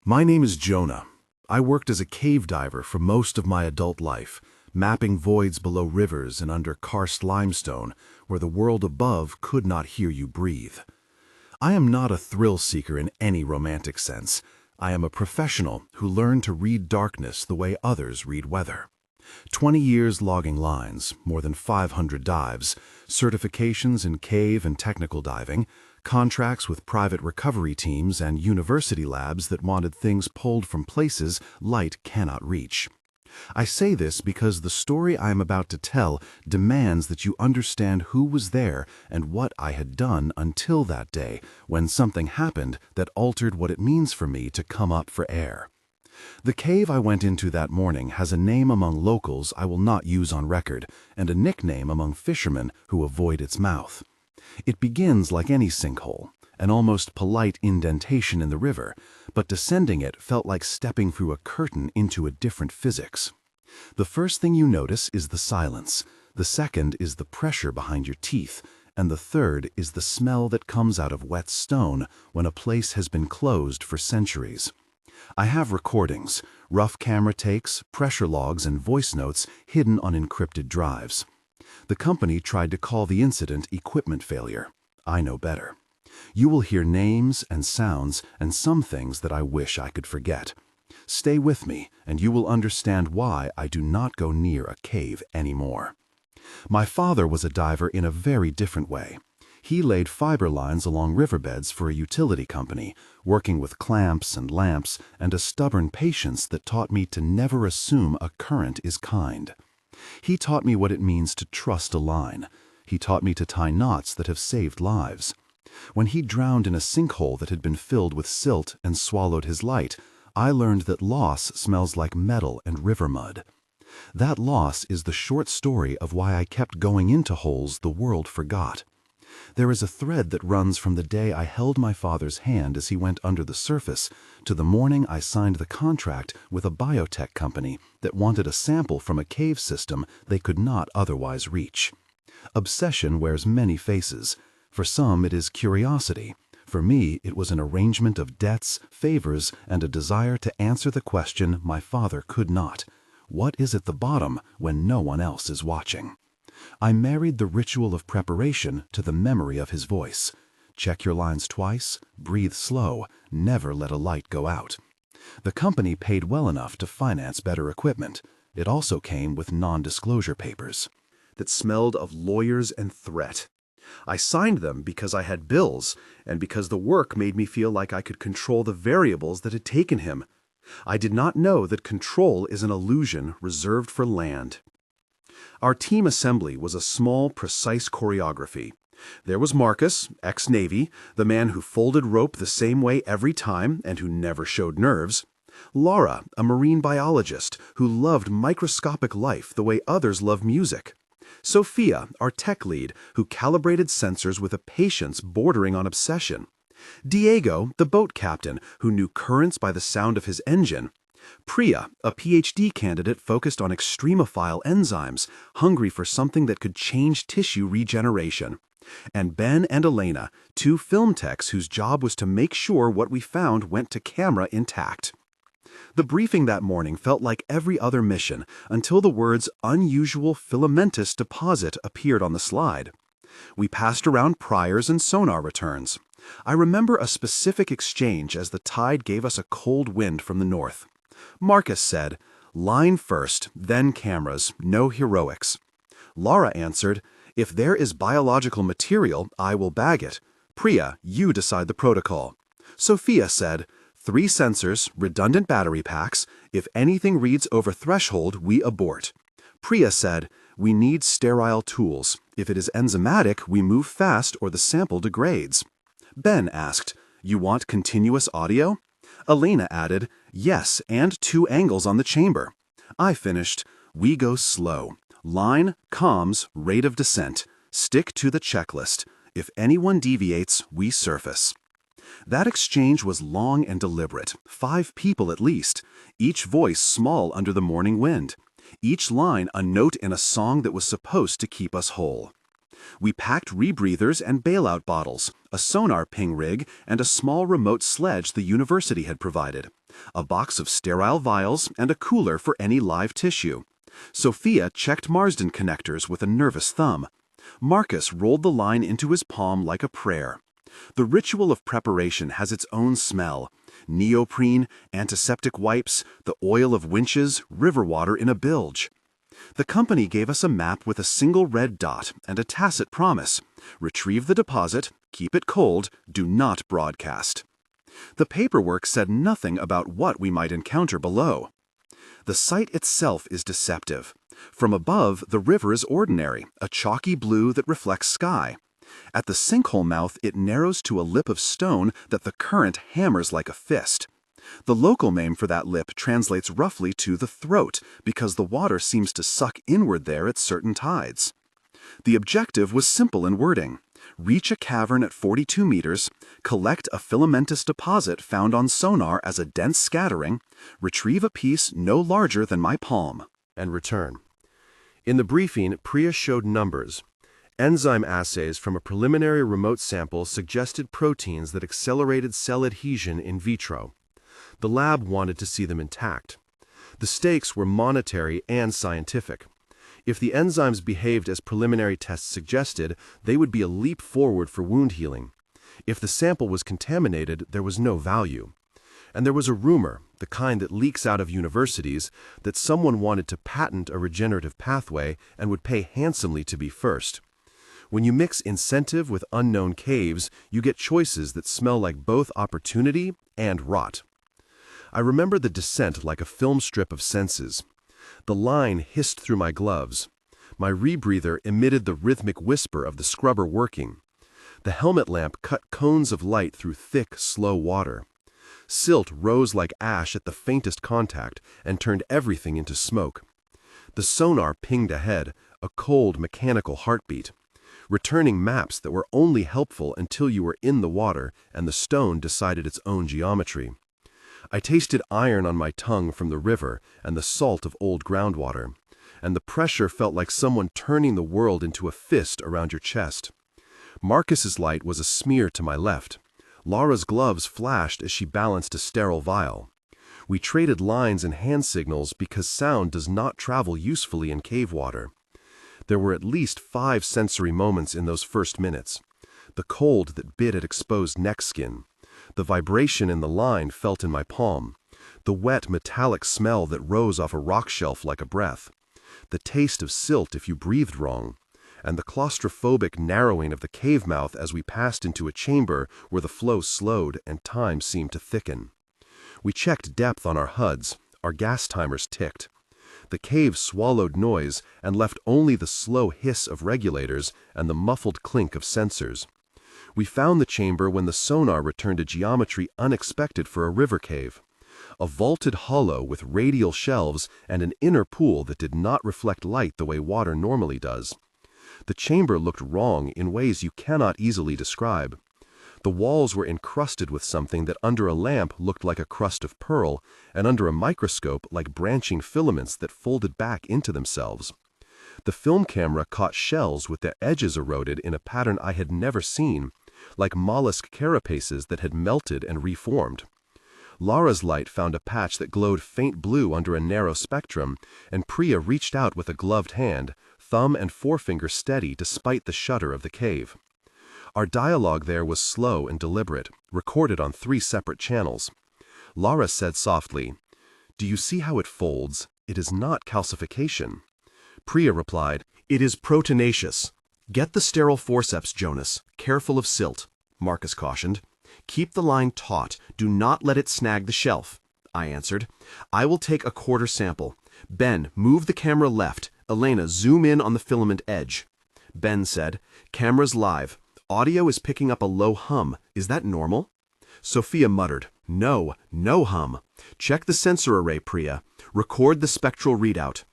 My name is Jonah. I worked as a cave diver for most of my adult life, mapping voids below rivers and under karst limestone, where the world above could not hear you breathe. I am not a thrill seeker in any romantic sense. I am a professional who learned to read darkness the way others read weather. 20 years logging lines, more than 500 dives, certifications in cave and technical diving, contracts with private recovery teams and university labs that wanted things pulled from places light cannot reach. I say this because the story I am about to tell demands that you understand who was there and what I had done until that day when something happened that altered what it means for me to come up for air. The cave I went into that morning has a name among locals I will not use on record, and a nickname among fishermen who avoid its mouth. It begins like any sinkhole, an almost polite indentation in the river, but descending it felt like stepping through a curtain into a different physics. The first thing you notice is the silence, the second is the pressure behind your teeth, and the third is the smell that comes out of wet stone when a place has been closed for centuries. I have recordings, rough camera takes, pressure logs, and voice notes hidden on encrypted drives. The company tried to call the incident equipment failure. I know better. You will hear names and sounds and some things that I wish I could forget. Stay with me, and you will understand why I do not go near a cave anymore. My father was a diver in a very different way. He laid fiber lines along riverbeds for a utility company, working with clamps and lamps and a stubborn patience that taught me to never assume a current is kind. He taught me what it means to trust a line. He taught me to tie knots that have saved lives. When he drowned in a sinkhole that had been filled with silt and swallowed his light, I learned that loss smells like metal and river mud. That loss is the short story of why I kept going into holes the world forgot. There is a thread that runs from the day I held my father's hand as he went under the surface to the morning I signed the contract with a biotech company that wanted a sample from a cave system they could not otherwise reach. Obsession wears many faces. For some it is curiosity. For me it was an arrangement of debts, favors, and a desire to answer the question my father could not. What is at the bottom when no one else is watching? I married the ritual of preparation to the memory of his voice. Check your lines twice, breathe slow, never let a light go out. The company paid well enough to finance better equipment. It also came with non-disclosure papers that smelled of lawyers and threat. I signed them because I had bills and because the work made me feel like I could control the variables that had taken him. I did not know that control is an illusion reserved for land. Our team assembly was a small, precise choreography. There was Marcus, ex-Navy, the man who folded rope the same way every time and who never showed nerves. Laura, a marine biologist who loved microscopic life the way others love music. Sophia, our tech lead, who calibrated sensors with a patience bordering on obsession. Diego, the boat captain, who knew currents by the sound of his engine. Priya, a PhD candidate focused on extremophile enzymes, hungry for something that could change tissue regeneration. And Ben and Elena, two film techs whose job was to make sure what we found went to camera intact. The briefing that morning felt like every other mission until the words unusual filamentous deposit appeared on the slide. We passed around priors and sonar returns. I remember a specific exchange as the tide gave us a cold wind from the north. Marcus said, "Line first, then cameras, no heroics." Laura answered, "If there is biological material, I will bag it. Priya, you decide the protocol." Sophia said, 3 sensors, redundant battery packs. If anything reads over threshold, we abort." Priya said, "We need sterile tools. If it is enzymatic, we move fast or the sample degrades." Ben asked, "You want continuous audio?" Elena added, "Yes, and 2 angles on the chamber." I finished, "We go slow. Line, comms, rate of descent. Stick to the checklist. If anyone deviates, we surface." That exchange was long and deliberate, 5 people at least, each voice small under the morning wind, each line a note in a song that was supposed to keep us whole. We packed rebreathers and bailout bottles, a sonar ping rig, and a small remote sledge the university had provided. a box of sterile vials, and a cooler for any live tissue. Sophia checked Marsden connectors with a nervous thumb. Marcus rolled the line into his palm like a prayer. The ritual of preparation has its own smell. Neoprene, antiseptic wipes, the oil of winches, river water in a bilge. The company gave us a map with a single red dot and a tacit promise. Retrieve the deposit, keep it cold, do not broadcast. The paperwork said nothing about what we might encounter below. The site itself is deceptive. From above, the river is ordinary, a chalky blue that reflects sky. At the sinkhole mouth, it narrows to a lip of stone that the current hammers like a fist. The local name for that lip translates roughly to the throat because the water seems to suck inward there at certain tides. The objective was simple in wording. Reach a cavern at 42 meters, collect a filamentous deposit found on sonar as a dense scattering, retrieve a piece no larger than my palm, and return. In the briefing, Priya showed numbers. Enzyme assays from a preliminary remote sample suggested proteins that accelerated cell adhesion in vitro. The lab wanted to see them intact. The stakes were monetary and scientific. If the enzymes behaved as preliminary tests suggested, they would be a leap forward for wound healing. If the sample was contaminated, there was no value. And there was a rumor, the kind that leaks out of universities, that someone wanted to patent a regenerative pathway and would pay handsomely to be first. When you mix incentive with unknown caves, you get choices that smell like both opportunity and rot. I remember the descent like a film strip of senses. The line hissed through my gloves. My rebreather emitted the rhythmic whisper of the scrubber working. The helmet lamp cut cones of light through thick, slow water. Silt rose like ash at the faintest contact and turned everything into smoke. The sonar pinged ahead, a cold, mechanical heartbeat, returning maps that were only helpful until you were in the water and the stone decided its own geometry. I tasted iron on my tongue from the river and the salt of old groundwater, and the pressure felt like someone turning the world into a fist around your chest. Marcus's light was a smear to my left. Laura's gloves flashed as she balanced a sterile vial. We traded lines and hand signals because sound does not travel usefully in cave water. There were at least 5 sensory moments in those first minutes. The cold that bit at exposed neck skin. The vibration in the line felt in my palm. The wet metallic smell that rose off a rock shelf like a breath. The taste of silt if you breathed wrong. And the claustrophobic narrowing of the cave mouth as we passed into a chamber where the flow slowed and time seemed to thicken. We checked depth on our HUDs. Our gas timers ticked. The cave swallowed noise and left only the slow hiss of regulators and the muffled clink of sensors. We found the chamber when the sonar returned a geometry unexpected for a river cave. A vaulted hollow with radial shelves and an inner pool that did not reflect light the way water normally does. The chamber looked wrong in ways you cannot easily describe. The walls were encrusted with something that under a lamp looked like a crust of pearl, and under a microscope like branching filaments that folded back into themselves. The film camera caught shells with their edges eroded in a pattern I had never seen, like mollusk carapaces that had melted and reformed. Laura's light found a patch that glowed faint blue under a narrow spectrum, and Priya reached out with a gloved hand, thumb and forefinger steady despite the shudder of the cave. Our dialogue there was slow and deliberate, recorded on 3 separate channels. Laura said softly, "Do you see how it folds? It is not calcification." Priya replied, "It is proteinaceous. Get the sterile forceps, Jonas. Careful of silt," Marcus cautioned. "Keep the line taut. Do not let it snag the shelf," I answered. "I will take a quarter sample. Ben, move the camera left. Elena, zoom in on the filament edge." Ben said, "Camera's live. Audio is picking up a low hum. Is that normal?" Sophia muttered, "No, no hum. Check the sensor array, Priya. Record the spectral readout."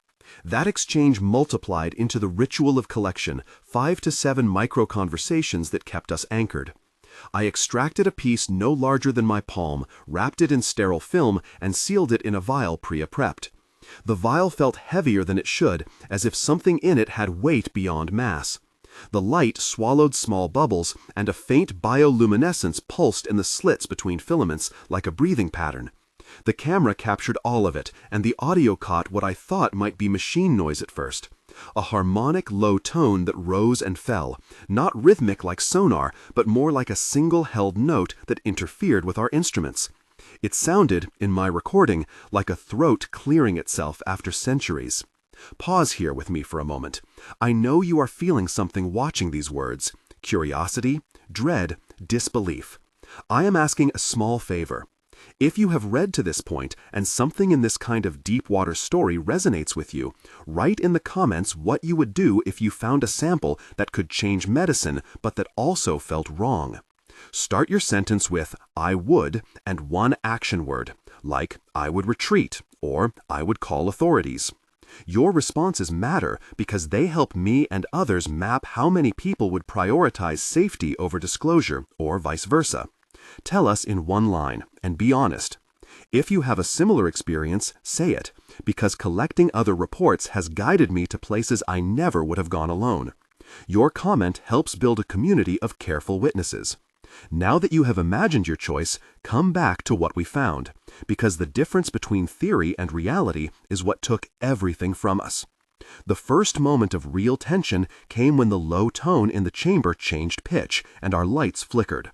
That exchange multiplied into the ritual of collection, 5 to 7 micro-conversations that kept us anchored. I extracted a piece no larger than my palm, wrapped it in sterile film, and sealed it in a vial Priya prepped. The vial felt heavier than it should, as if something in it had weight beyond mass. The light swallowed small bubbles, and a faint bioluminescence pulsed in the slits between filaments like a breathing pattern. The camera captured all of it, and the audio caught what I thought might be machine noise at first. A harmonic low tone that rose and fell, not rhythmic like sonar, but more like a single held note that interfered with our instruments. It sounded, in my recording, like a throat clearing itself after centuries. Pause here with me for a moment. I know you are feeling something watching these words: curiosity, dread, disbelief. I am asking a small favor. If you have read to this point and something in this kind of deep water story resonates with you, write in the comments what you would do if you found a sample that could change medicine but that also felt wrong. Start your sentence with "I would" and one action word, like "I would retreat" or "I would call authorities." Your responses matter because they help me and others map how many people would prioritize safety over disclosure, or vice versa. Tell us in one line, and be honest. If you have a similar experience, say it, because collecting other reports has guided me to places I never would have gone alone. Your comment helps build a community of careful witnesses. Now that you have imagined your choice, come back to what we found, because the difference between theory and reality is what took everything from us. The first moment of real tension came when the low tone in the chamber changed pitch and our lights flickered.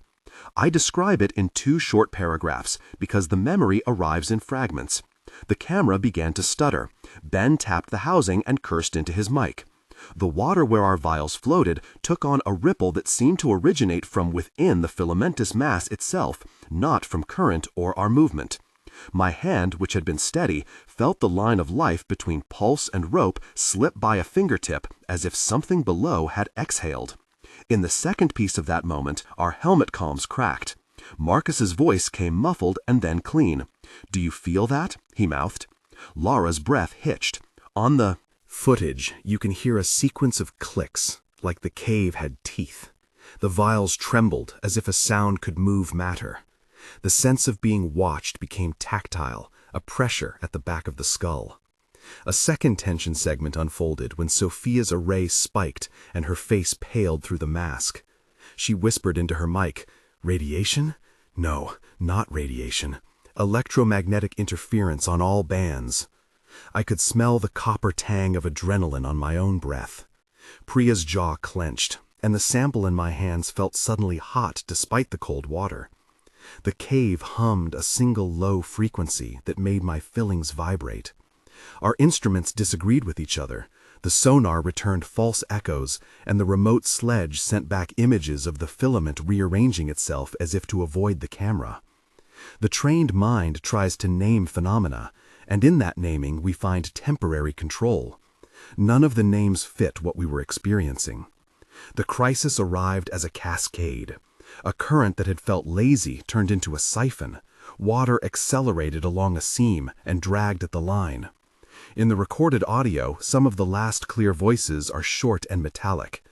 I describe it in 2 short paragraphs because the memory arrives in fragments. The camera began to stutter. Ben tapped the housing and cursed into his mic. The water where our vials floated took on a ripple that seemed to originate from within the filamentous mass itself, not from current or our movement. My hand, which had been steady, felt the line of life between pulse and rope slip by a fingertip as if something below had exhaled. In the second piece of that moment, our helmet comms cracked. Marcus's voice came muffled and then clean. "Do you feel that?" he mouthed. Laura's breath hitched. On the footage, you can hear a sequence of clicks, like the cave had teeth. The vials trembled as if a sound could move matter. The sense of being watched became tactile, a pressure at the back of the skull. A second tension segment unfolded when Sophia's array spiked and her face paled through the mask. She whispered into her mic, "Radiation? No, not radiation. Electromagnetic interference on all bands." I could smell the copper tang of adrenaline on my own breath. Priya's jaw clenched, and the sample in my hands felt suddenly hot despite the cold water. The cave hummed a single low frequency that made my fillings vibrate. Our instruments disagreed with each other. The sonar returned false echoes, and the remote sledge sent back images of the filament rearranging itself as if to avoid the camera. The trained mind tries to name phenomena, and in that naming we find temporary control. None of the names fit what we were experiencing. The crisis arrived as a cascade. A current that had felt lazy turned into a siphon. Water accelerated along a seam and dragged at the line. In the recorded audio, some of the last clear voices are short and metallic.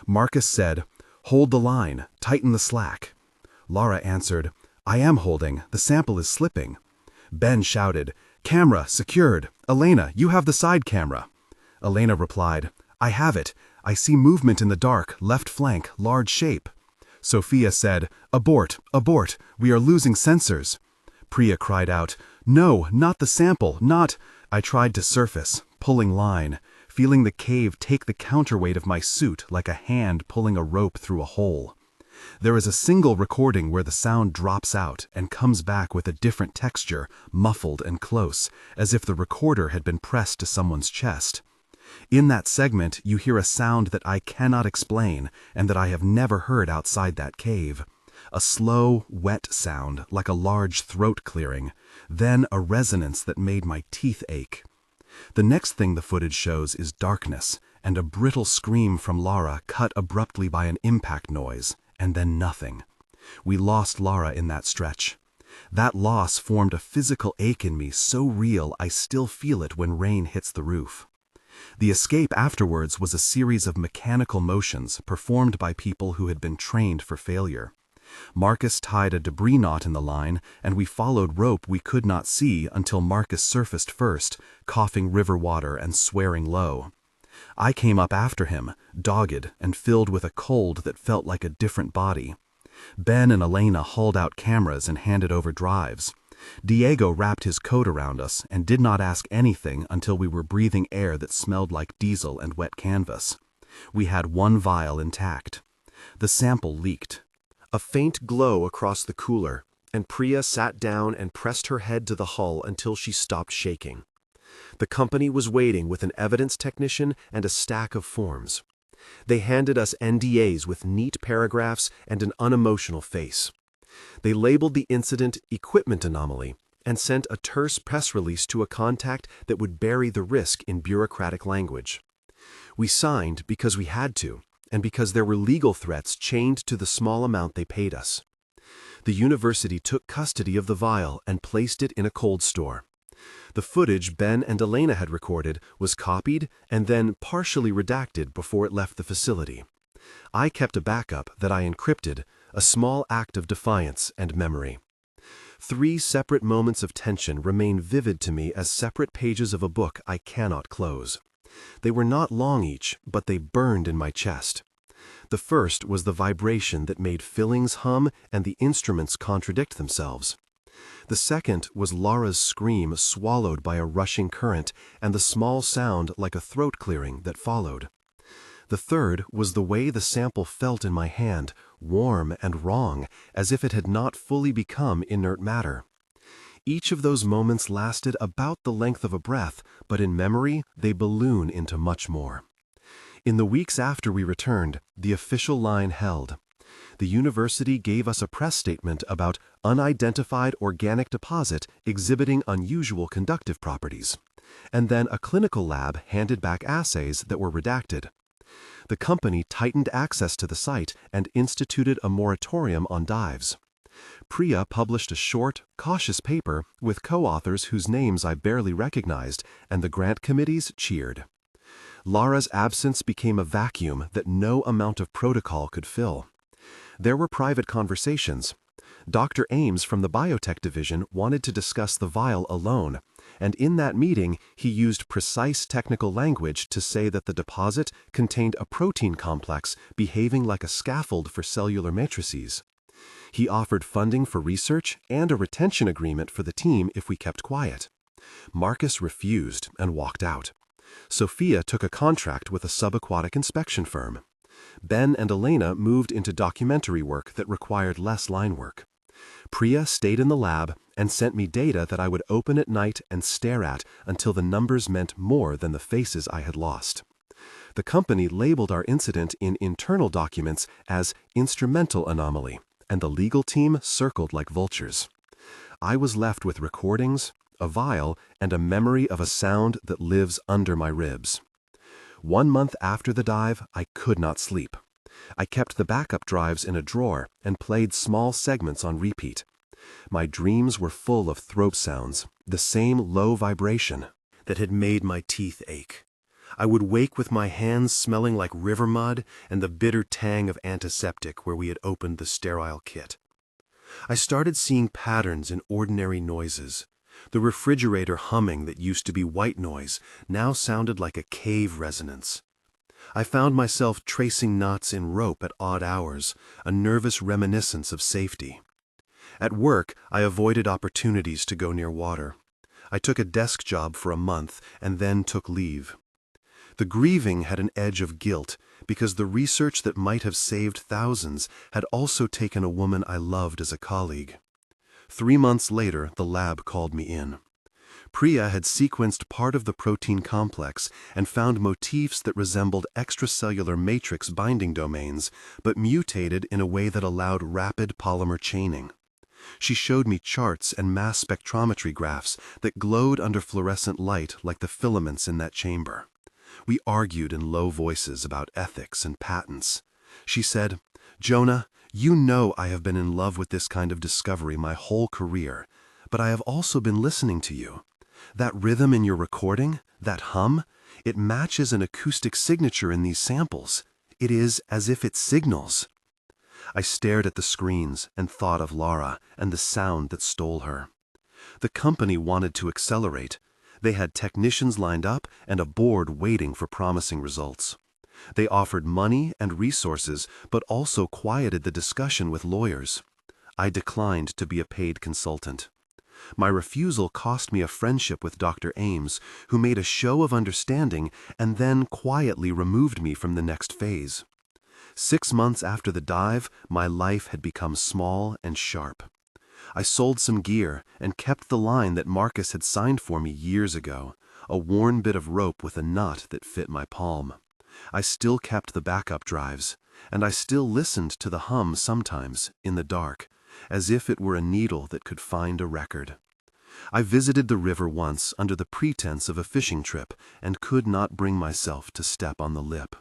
Marcus said, "Hold the line, tighten the slack." Laura answered, "I am holding, the sample is slipping." Ben shouted, "Camera, secured. Elena, you have the side camera." Elena replied, "I have it. I see movement in the dark, left flank, large shape." Sophia said, "Abort, abort, we are losing sensors." Priya cried out, "No, not the sample, not—" I tried to surface, pulling line, feeling the cave take the counterweight of my suit like a hand pulling a rope through a hole. There is a single recording where the sound drops out and comes back with a different texture, muffled and close, as if the recorder had been pressed to someone's chest. In that segment, you hear a sound that I cannot explain and that I have never heard outside that cave. A slow, wet sound, like a large throat clearing, then a resonance that made my teeth ache. The next thing the footage shows is darkness, and a brittle scream from Laura cut abruptly by an impact noise, and then nothing. We lost Laura in that stretch. That loss formed a physical ache in me so real I still feel it when rain hits the roof. The escape afterwards was a series of mechanical motions performed by people who had been trained for failure. Marcus tied a debris knot in the line, and we followed rope we could not see until Marcus surfaced first, coughing river water and swearing low. I came up after him, dogged and filled with a cold that felt like a different body. Ben and Elena hauled out cameras and handed over drives. Diego wrapped his coat around us and did not ask anything until we were breathing air that smelled like diesel and wet canvas. We had one vial intact. The sample leaked. A faint glow across the cooler, and Priya sat down and pressed her head to the hull until she stopped shaking. The company was waiting with an evidence technician and a stack of forms. They handed us NDAs with neat paragraphs and an unemotional face. They labeled the incident equipment anomaly and sent a terse press release to a contact that would bury the risk in bureaucratic language. We signed because we had to, and because there were legal threats chained to the small amount they paid us. The university took custody of the vial and placed it in a cold store. The footage Ben and Elena had recorded was copied and then partially redacted before it left the facility. I kept a backup that I encrypted, a small act of defiance and memory. 3 separate moments of tension remain vivid to me as separate pages of a book I cannot close. They were not long each, but they burned in my chest. The first was the vibration that made fillings hum and the instruments contradict themselves. The second was Laura's scream swallowed by a rushing current and the small sound like a throat clearing that followed. The third was the way the sample felt in my hand, warm and wrong, as if it had not fully become inert matter. Each of those moments lasted about the length of a breath, but in memory they balloon into much more. In the weeks after we returned, the official line held. The university gave us a press statement about unidentified organic deposit exhibiting unusual conductive properties, and then a clinical lab handed back assays that were redacted. The company tightened access to the site and instituted a moratorium on dives. Priya published a short, cautious paper with co-authors whose names I barely recognized, and the grant committees cheered. Laura's absence became a vacuum that no amount of protocol could fill. There were private conversations. Dr. Ames from the biotech division wanted to discuss the vial alone, and in that meeting he used precise technical language to say that the deposit contained a protein complex behaving like a scaffold for cellular matrices. He offered funding for research and a retention agreement for the team if we kept quiet. Marcus refused and walked out. Sophia took a contract with a subaquatic inspection firm. Ben and Elena moved into documentary work that required less line work. Priya stayed in the lab and sent me data that I would open at night and stare at until the numbers meant more than the faces I had lost. The company labeled our incident in internal documents as instrumental anomaly, and the legal team circled like vultures. I was left with recordings, a vial, and a memory of a sound that lives under my ribs. 1 month after the dive, I could not sleep. I kept the backup drives in a drawer and played small segments on repeat. My dreams were full of throat sounds, the same low vibration that had made my teeth ache. I would wake with my hands smelling like river mud and the bitter tang of antiseptic where we had opened the sterile kit. I started seeing patterns in ordinary noises. The refrigerator humming that used to be white noise now sounded like a cave resonance. I found myself tracing knots in rope at odd hours, a nervous reminiscence of safety. At work, I avoided opportunities to go near water. I took a desk job for a month and then took leave. The grieving had an edge of guilt because the research that might have saved thousands had also taken a woman I loved as a colleague. 3 months later, the lab called me in. Priya had sequenced part of the protein complex and found motifs that resembled extracellular matrix binding domains, but mutated in a way that allowed rapid polymer chaining. She showed me charts and mass spectrometry graphs that glowed under fluorescent light like the filaments in that chamber. We argued in low voices about ethics and patents. She said, "Jonah, you know I have been in love with this kind of discovery my whole career, but I have also been listening to you. That rhythm in your recording, that hum, it matches an acoustic signature in these samples. It is as if it signals." I stared at the screens and thought of Laura and the sound that stole her. The company wanted to accelerate. They had technicians lined up and a board waiting for promising results. They offered money and resources, but also quieted the discussion with lawyers. I declined to be a paid consultant. My refusal cost me a friendship with Dr. Ames, who made a show of understanding and then quietly removed me from the next phase. 6 months after the dive, my life had become small and sharp. I sold some gear and kept the line that Marcus had signed for me years ago, a worn bit of rope with a knot that fit my palm. I still kept the backup drives, and I still listened to the hum sometimes, in the dark, as if it were a needle that could find a record. I visited the river once under the pretense of a fishing trip and could not bring myself to step on the lip.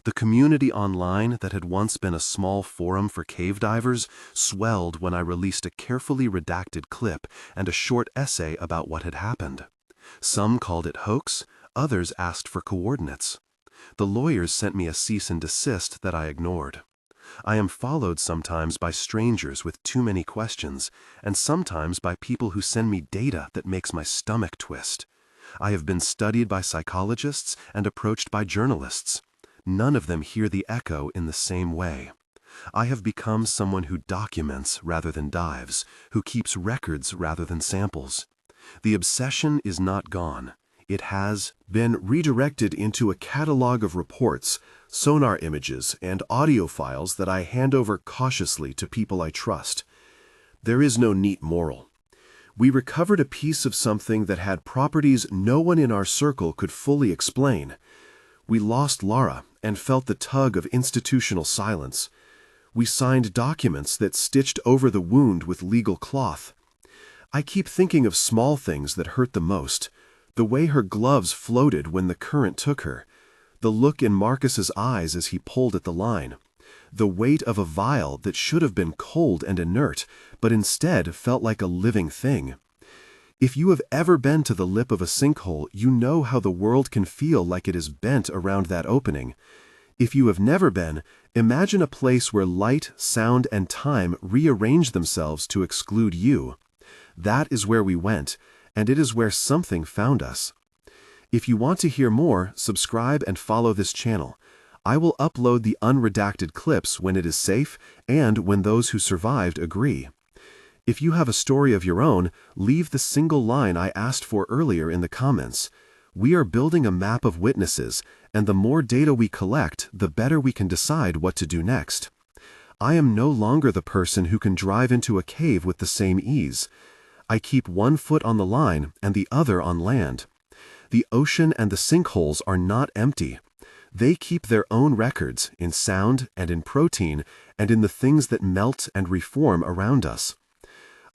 The community online that had once been a small forum for cave divers swelled when I released a carefully redacted clip and a short essay about what had happened. Some called it hoax, others asked for coordinates. The lawyers sent me a cease and desist that I ignored. I am followed sometimes by strangers with too many questions, and sometimes by people who send me data that makes my stomach twist. I have been studied by psychologists and approached by journalists. None of them hear the echo in the same way. I have become someone who documents rather than dives, who keeps records rather than samples. The obsession is not gone. It has been redirected into a catalog of reports, sonar images, and audio files that I hand over cautiously to people I trust. There is no neat moral. We recovered a piece of something that had properties no one in our circle could fully explain. We lost Lara and felt the tug of institutional silence. We signed documents that stitched over the wound with legal cloth. I keep thinking of small things that hurt the most. The way her gloves floated when the current took her. The look in Marcus's eyes as he pulled at the line. The weight of a vial that should have been cold and inert, but instead felt like a living thing. If you have ever been to the lip of a sinkhole, you know how the world can feel like it is bent around that opening. If you have never been, imagine a place where light, sound, and time rearrange themselves to exclude you. That is where we went, and it is where something found us. If you want to hear more, subscribe and follow this channel. I will upload the unredacted clips when it is safe and when those who survived agree. If you have a story of your own, leave the single line I asked for earlier in the comments. We are building a map of witnesses, and the more data we collect, the better we can decide what to do next. I am no longer the person who can drive into a cave with the same ease. I keep one foot on the line and the other on land. The ocean and the sinkholes are not empty. They keep their own records in sound and in protein and in the things that melt and reform around us.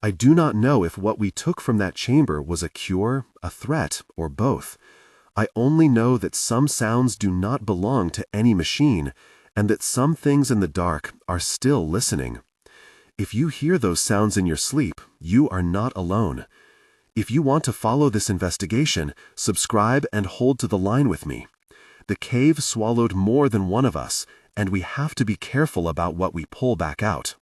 I do not know if what we took from that chamber was a cure, a threat, or both. I only know that some sounds do not belong to any machine, and that some things in the dark are still listening. If you hear those sounds in your sleep, you are not alone. If you want to follow this investigation, subscribe and hold to the line with me. The cave swallowed more than one of us, and we have to be careful about what we pull back out.